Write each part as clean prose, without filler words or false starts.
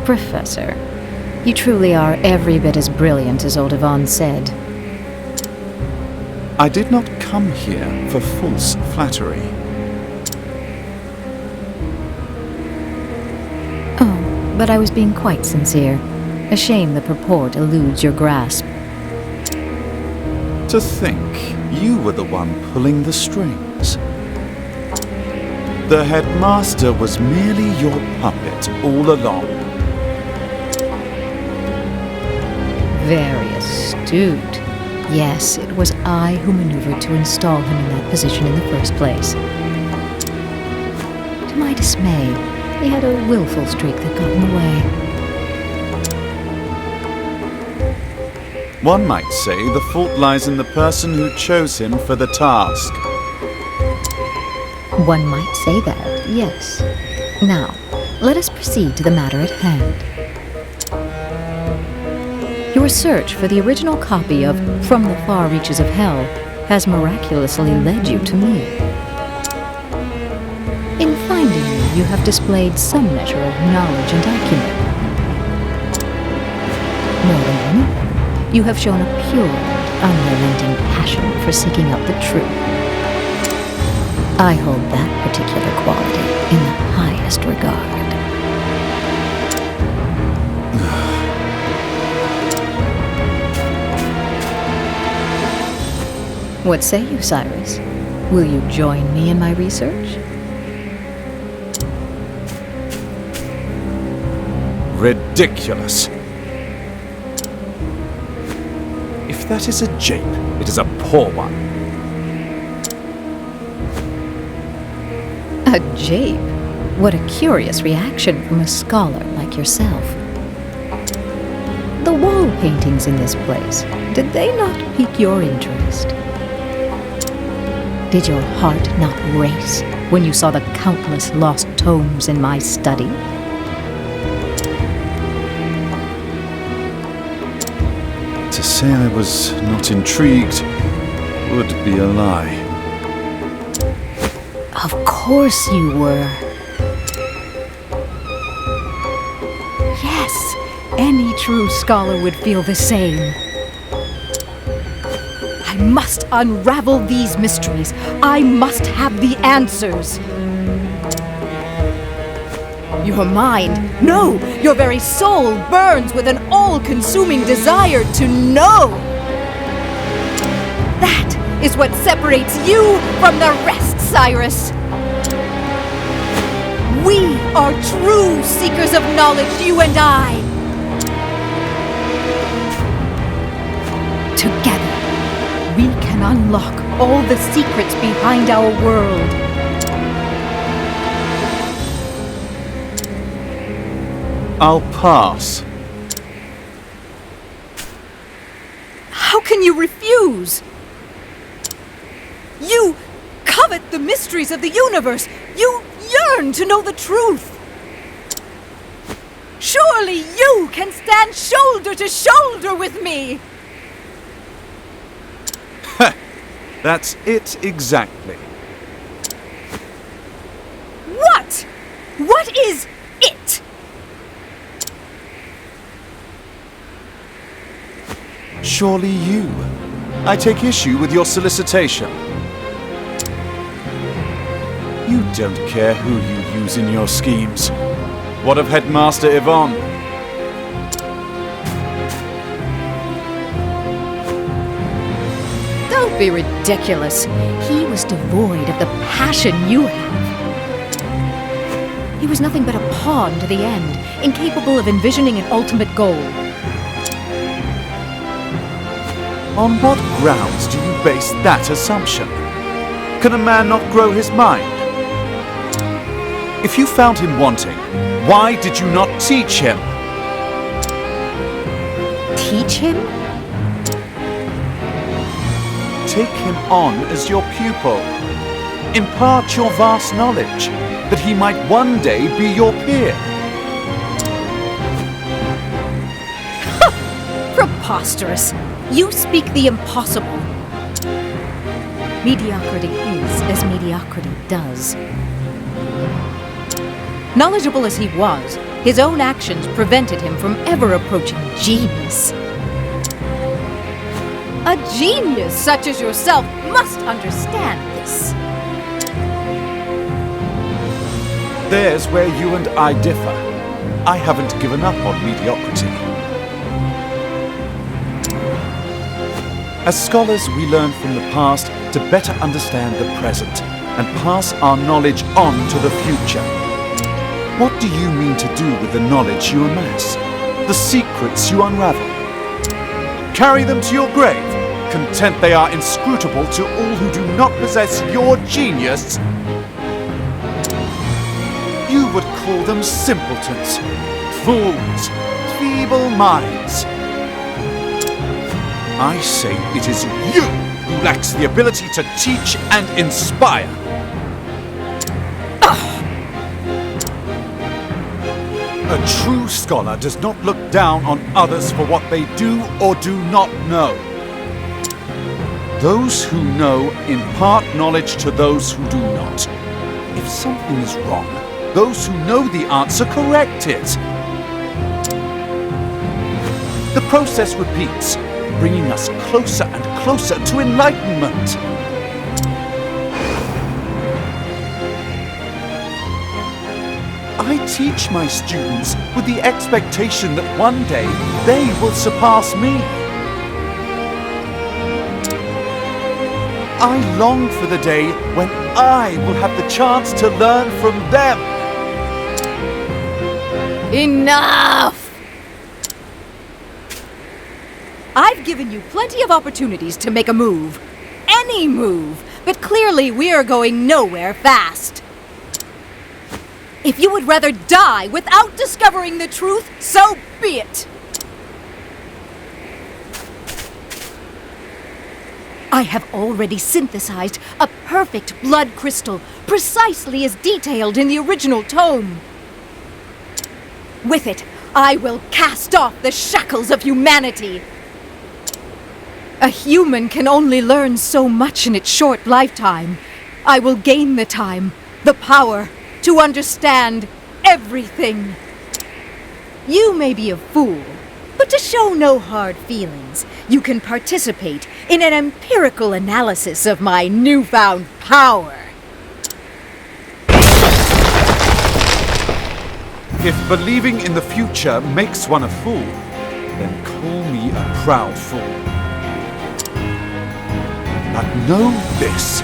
Professor, you truly are every bit as brilliant as old Yvonne said. I did not come here for false flattery. Oh, but I was being quite sincere. A shame the purport eludes your grasp. To think you were the one pulling the strings. The headmaster was merely your puppet all along. Very astute. Yes, it was I who maneuvered to install him in that position in the first place. To my dismay, he had a willful streak that got in the way. One might say the fault lies in the person who chose him for the task. One might say that, yes. Now, let us proceed to the matter at hand. Your search for the original copy of From the Far Reaches of Hell has miraculously led you to me. In finding me, you have displayed some measure of knowledge and acumen. More than anything, you have shown a pure, unrelenting passion for seeking out the truth. I hold that particular quality in the highest regard. What say you, Cyrus? Will you join me in my research? Ridiculous. If that is a jape, it is a poor one. A jape? What a curious reaction from a scholar like yourself. The wall paintings in this place, did they not pique your interest? Did your heart not race when you saw the countless lost tomes in my study? To say I was not intrigued would be a lie. Of course you were. Yes, any true scholar would feel the same. I must unravel these mysteries. I must have the answers. Your mind, no, your very soul burns with an all-consuming desire to know. That is what separates you from the rest, Cyrus. We are true seekers of knowledge, you and I. Together, we can unlock all the secrets behind our world. I'll pass. How can you refuse? You covet the mysteries of the universe. You yearn to know the truth. Surely you can stand shoulder to shoulder with me. That's it exactly. What? What is it? Surely you. I take issue with your solicitation. You don't care who you use in your schemes. What of Headmaster Yvonne? Don't be ridiculous. He was devoid of the passion you have. He was nothing but a pawn to the end, incapable of envisioning an ultimate goal. On what grounds do you base that assumption? Can a man not grow his mind? If you found him wanting, why did you not teach him? Teach him? Take him on as your pupil. Impart your vast knowledge, that he might one day be your peer. Preposterous! You speak the impossible. Mediocrity is as mediocrity does. Knowledgeable as he was, His own actions prevented him from ever approaching genius. A genius such as yourself must understand this. There's where you and I differ. I haven't given up on mediocrity. As scholars, we learn from the past to better understand the present and pass our knowledge on to the future. What do you mean to do with the knowledge you amass? The secrets you unravel? Carry them to your grave, content they are inscrutable to all who do not possess your genius? You would call them simpletons, fools, feeble minds. I say it is you who lacks the ability to teach and inspire. A true scholar does not look down on others for what they do or do not know. Those who know impart knowledge to those who do not. If something is wrong, those who know the answer correct it. The process repeats, bringing us closer and closer to enlightenment. I teach my students with the expectation that one day they will surpass me. I long for the day when I will have the chance to learn from them. Enough! I've given you plenty of opportunities to make a move. Any move! But clearly we're going nowhere fast. If you would rather die without discovering the truth, so be it! I have already synthesized a perfect blood crystal, precisely as detailed in the original tome. With it, I will cast off the shackles of humanity. A human can only learn so much in its short lifetime. I will gain the time, the power, to understand everything. You may be a fool, but to show no hard feelings, you can participate in an empirical analysis of my newfound power. If believing in the future makes one a fool, then call me a proud fool. But know this,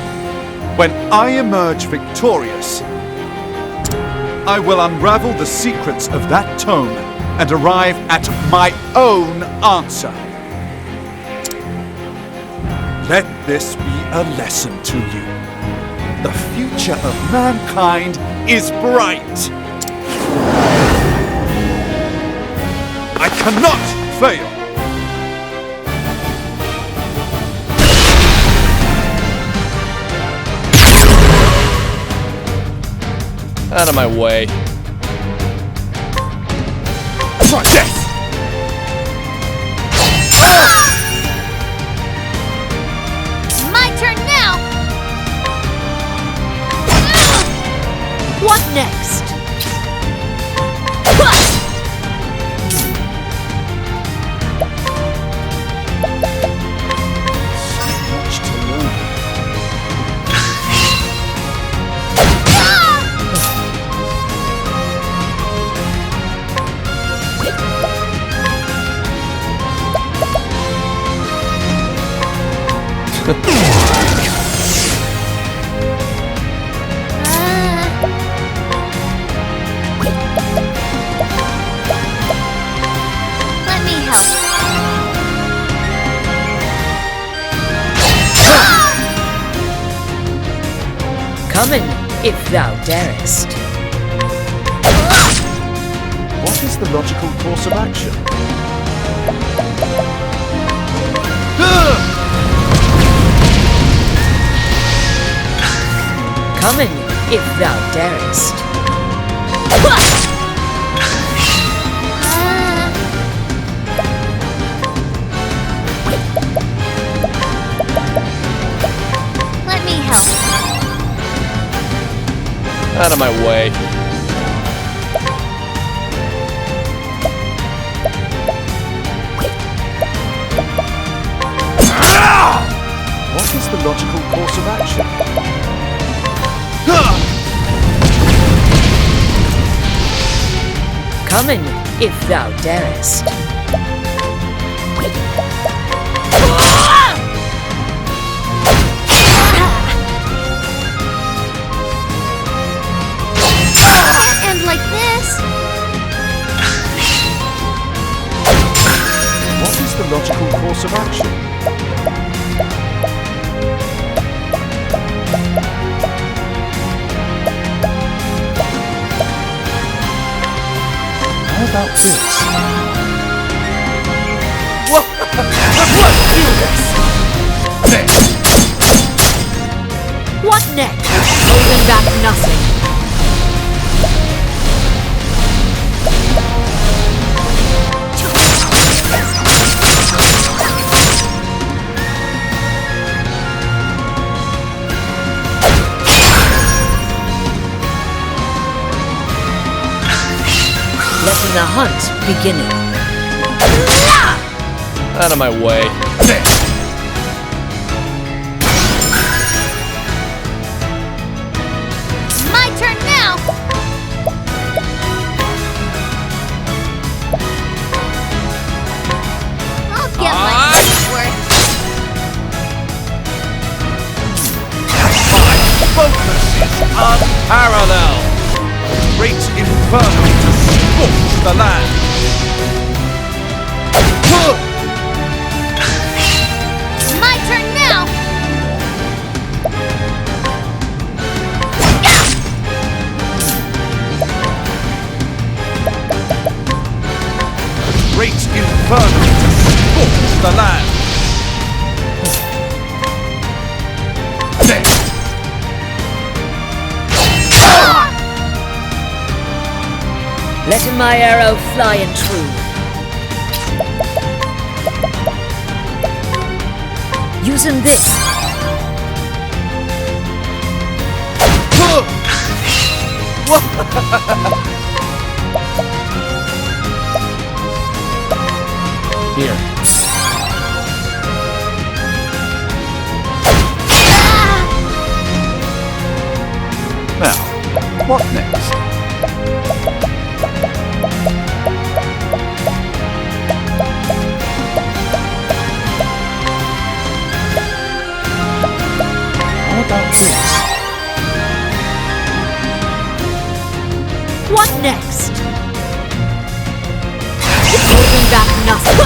when I emerge victorious, I will unravel the secrets of that tome and arrive at my own answer. Let this be a lesson to you. The future of mankind is bright. I cannot fail. Out of my way. Yes! My turn now! What next? Much to learn. Let me help. Come in, if thou darest. What is the logical course of action? Come in, if thou darest. Let me help. Out of my way. the logical course of action? Come in, if thou darest. And like this. What is the logical course of action? How about this? What next? Holding back nothing. Letting the hunt beginning. Out of my way. My turn now. I'll get my money's worth. Focus is Unparalleled. great inferno to scorch the land. My turn now. Great inferno to scorch the land. Letting my arrow fly and true. Using this. Here. Now, what next? How about this? What next? Holding back nothing.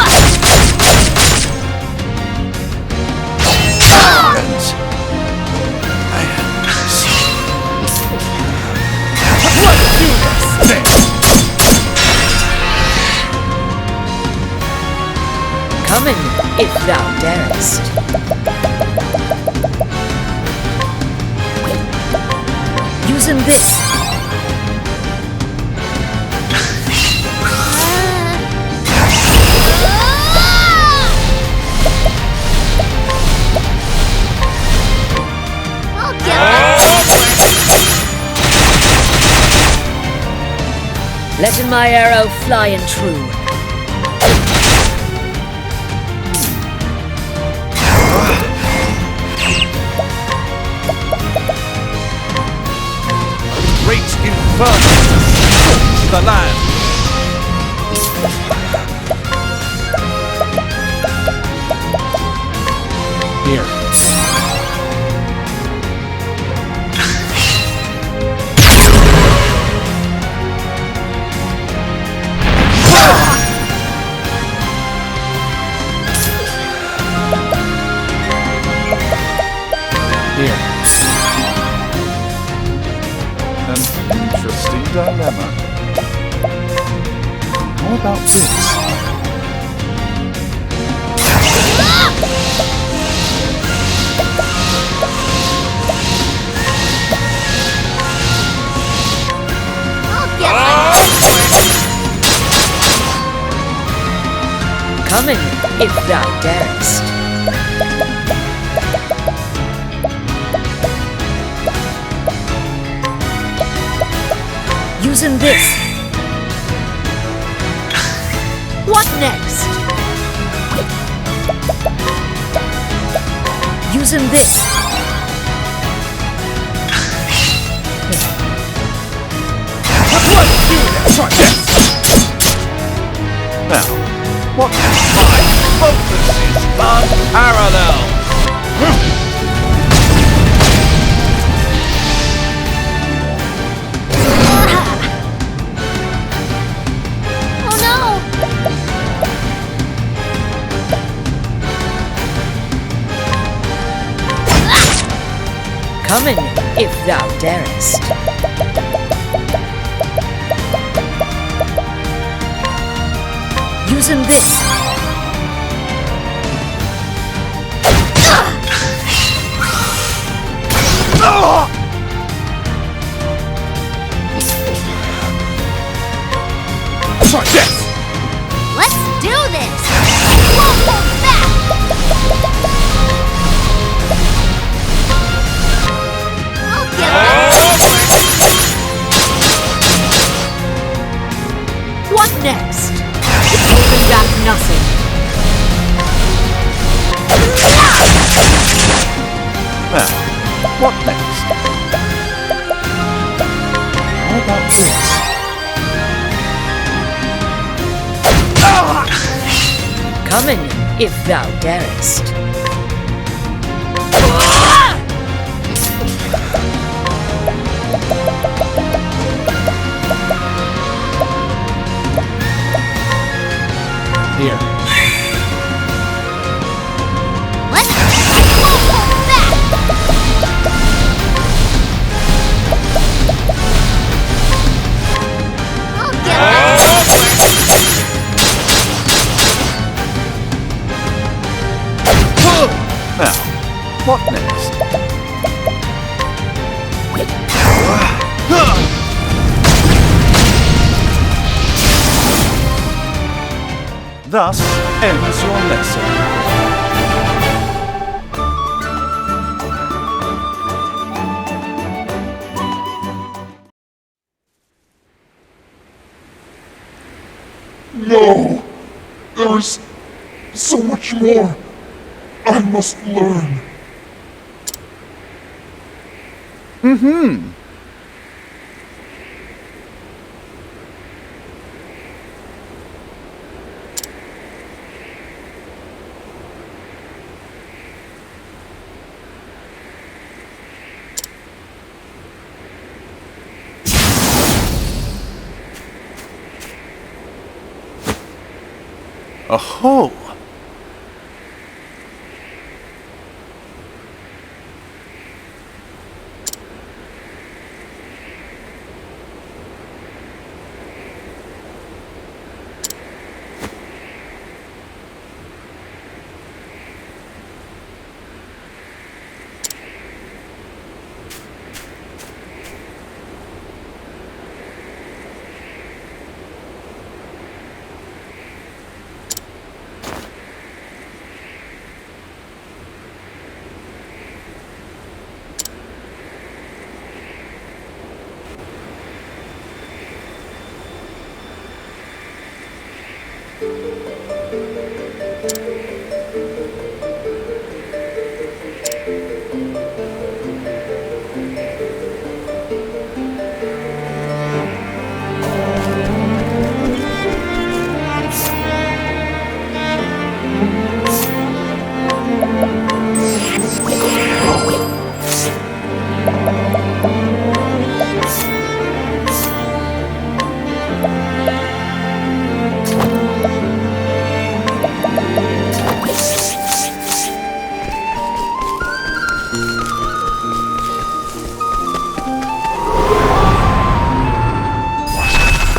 Friends, I am Let's do this. Come in, if thou darest. Using this. I'll get my Letting my arrow fly and true. great inferno to scorch the land. Here. Here. An interesting dilemma. How about this? I'll get my Come in, if thou darest. Using this. What next? Using this. Try this! Now, what my focus is Unparalleled! Oh no! Come in, if thou darest. Using this. Try this! Let's do this! Won't hold back! I'll get What next? Holding back nothing. Now, what next? How about this? Come in, if thou darest. Here. Let's won't hold back! I'll get Now, what next? Thus ends your lesson. No! There is so much more I must learn. Aho!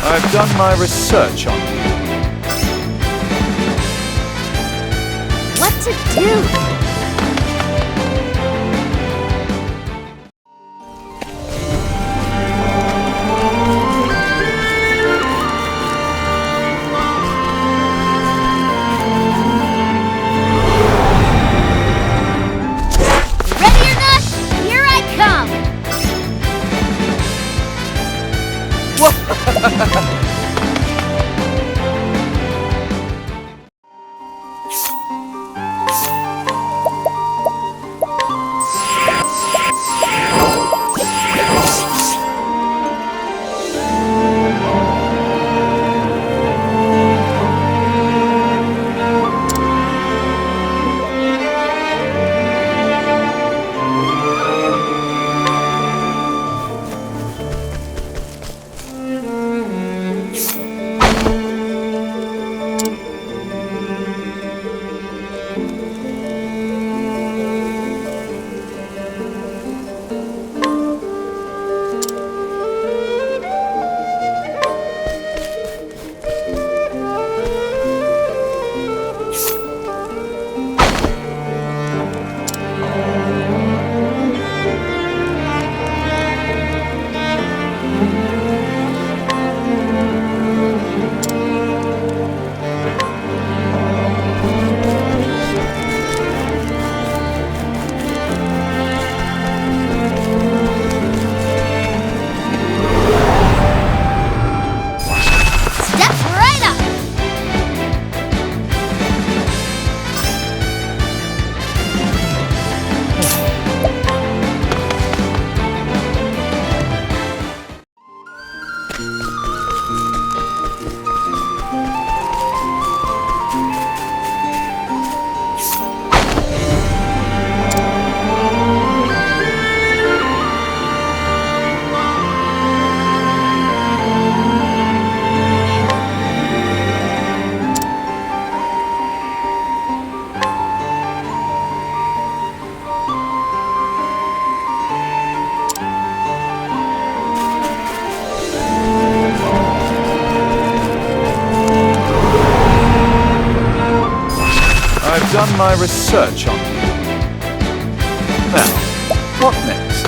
I've done my research on you. what to do! Ready or not, here I come! I've done my research on you. Now, what next?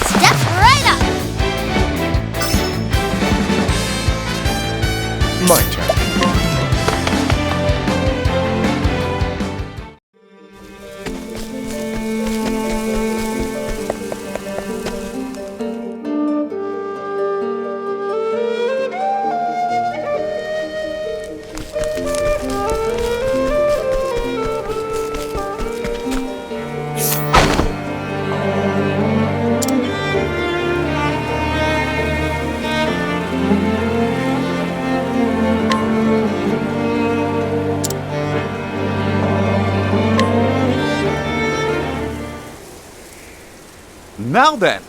Step right up! My turn. Now then.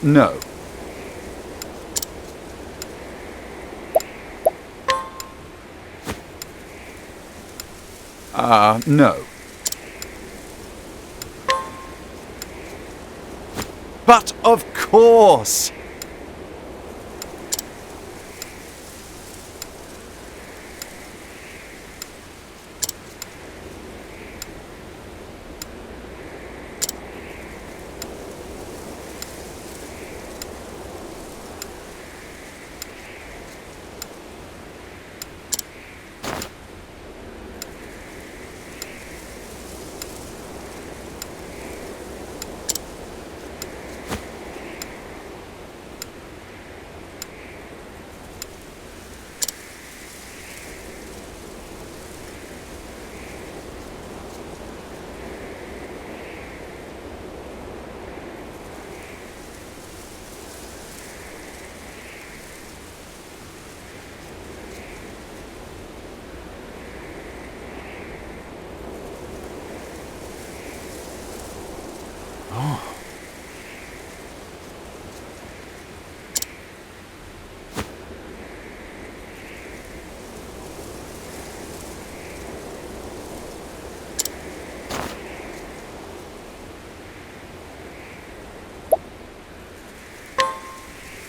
No. No. But of course!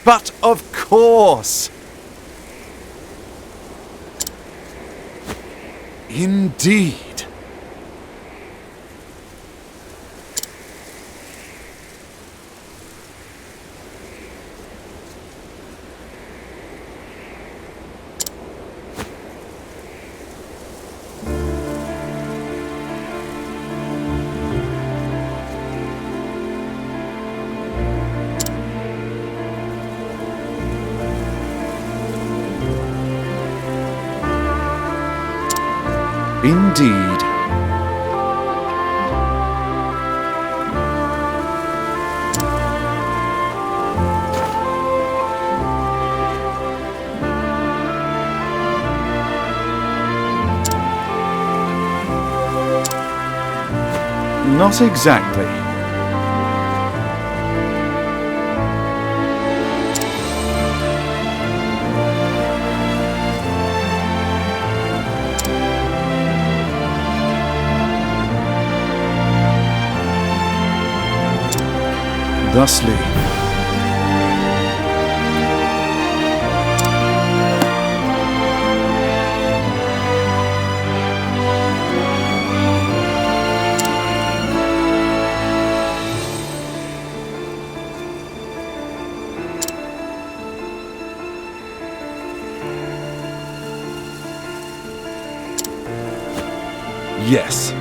But of course! Indeed. Indeed. Not exactly. Thusly. Yes.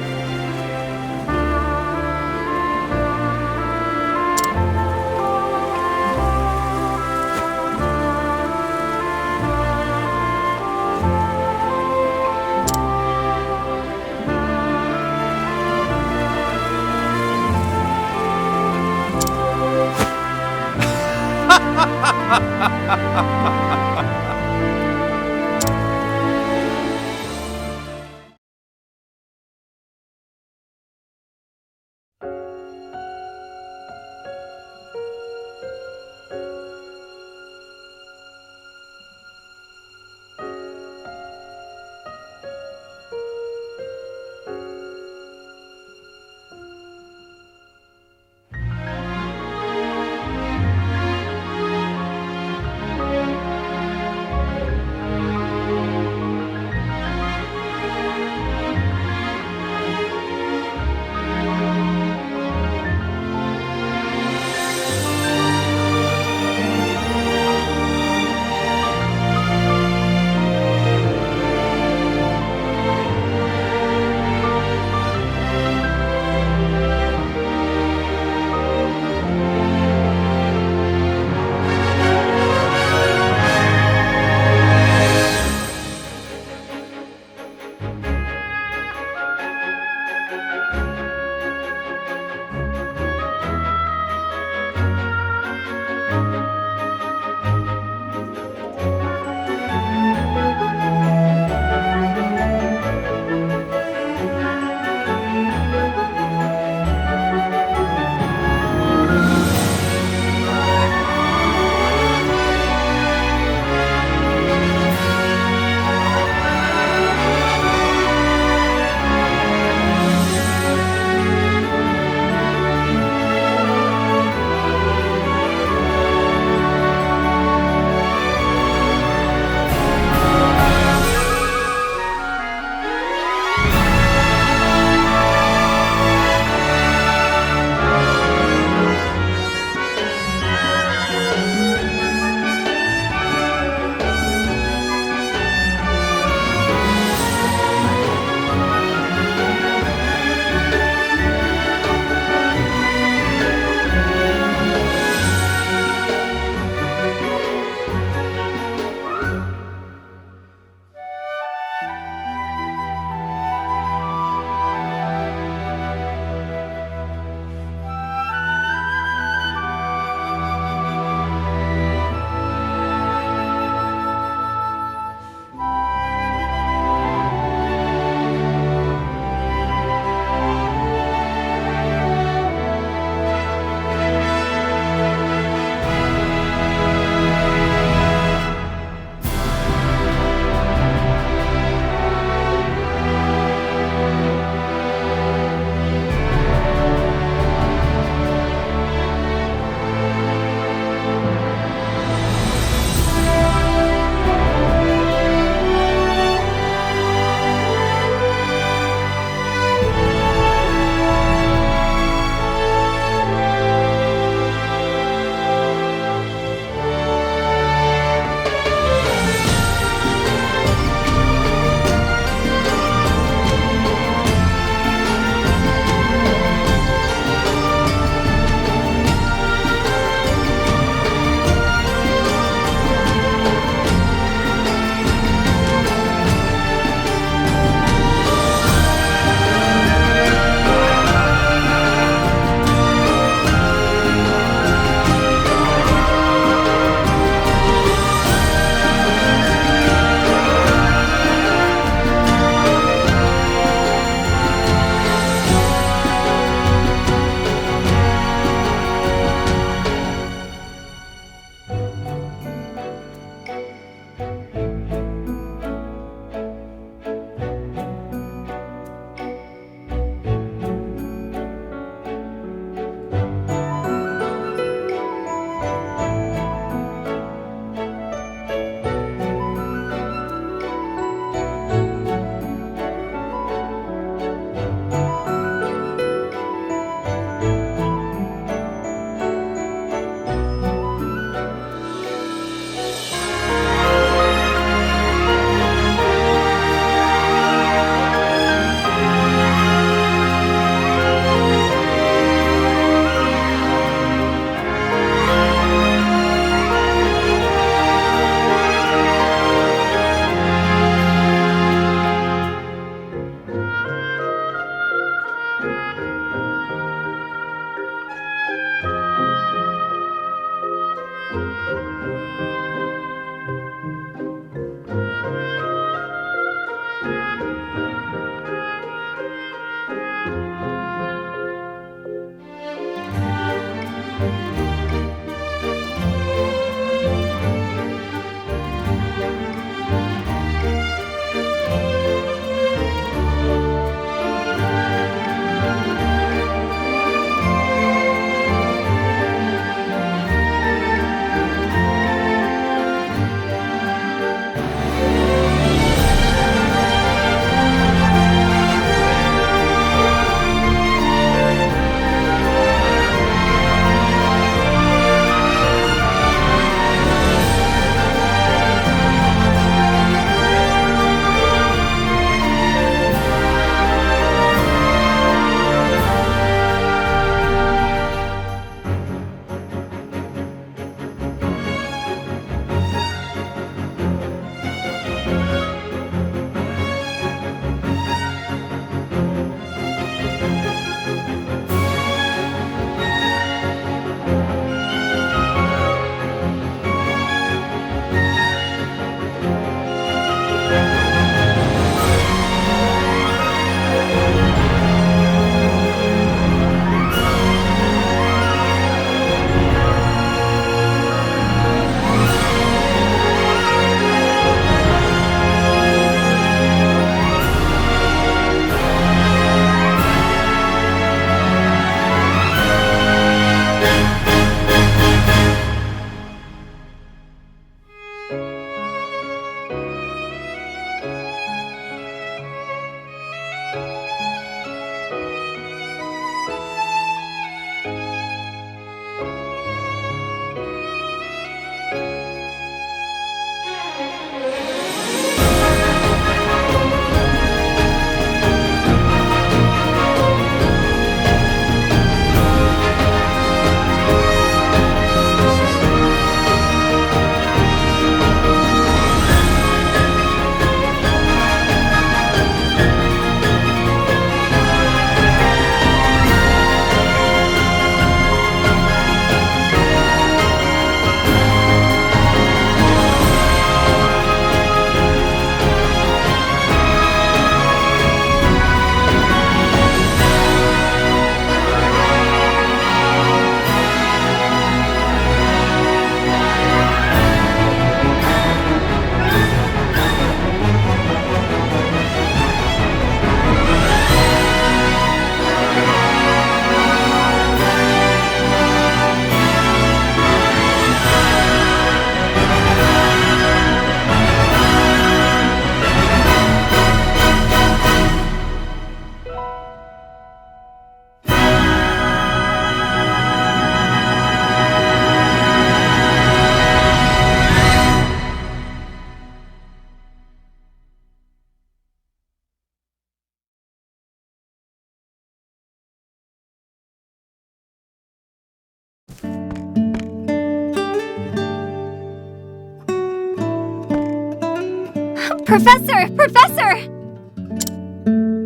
Professor! Professor!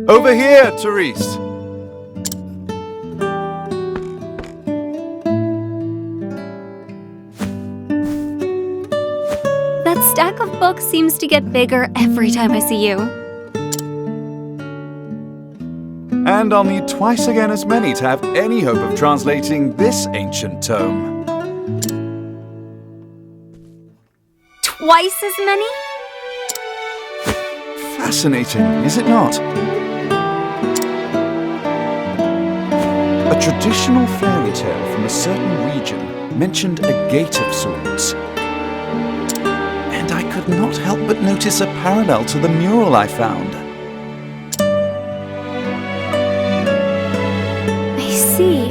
Over here, Cyrus. That stack of books seems to get bigger every time I see you. And I'll need twice again as many to have any hope of translating this ancient tome. Twice as many? Fascinating, is it not? A traditional fairy tale from a certain region mentioned a gate of sorts. And I could not help but notice a parallel to the mural I found. I see.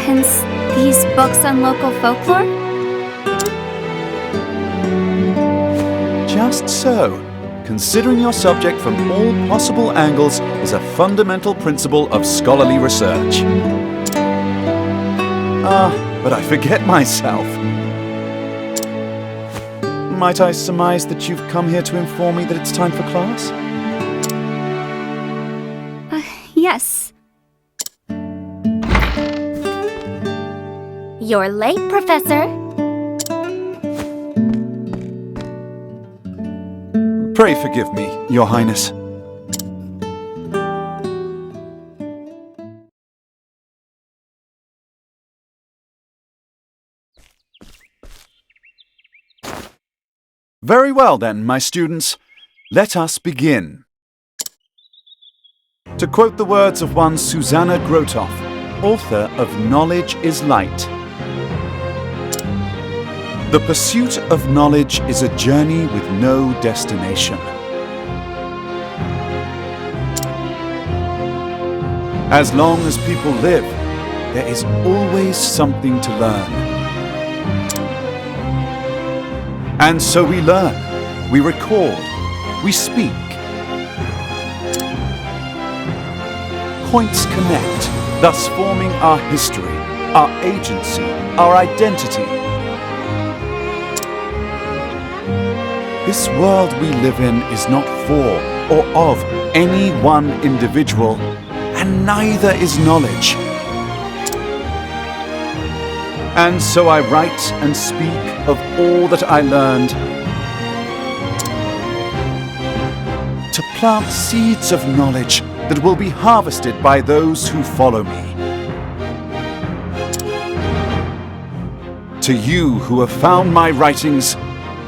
Hence, these books on local folklore? Just so. Considering your subject from all possible angles is a fundamental principle of scholarly research. But I forget myself. Might I surmise that you've come here to inform me that it's time for class? Yes. You're late, Professor. Pray forgive me, Your Highness. Very well then, my students. Let us begin. To quote the words of one Susanna Grotoff, author of Knowledge is Light. The pursuit of knowledge is a journey with no destination. As long as people live, there is always something to learn. And so we learn, we record, we speak. Points connect, thus forming our history, our agency, our identity. This world we live in is not for or of any one individual, and neither is knowledge. And so I write and speak of all that I learned, to plant seeds of knowledge that will be harvested by those who follow me. To you who have found my writings,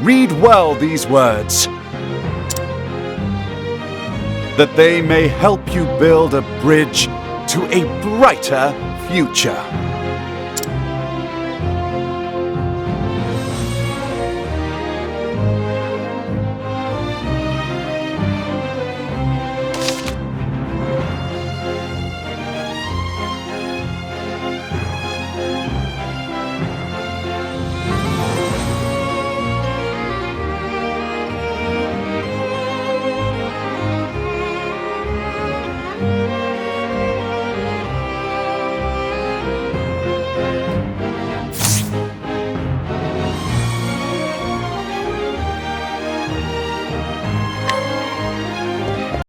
read well these words, that they may help you build a bridge to a brighter future.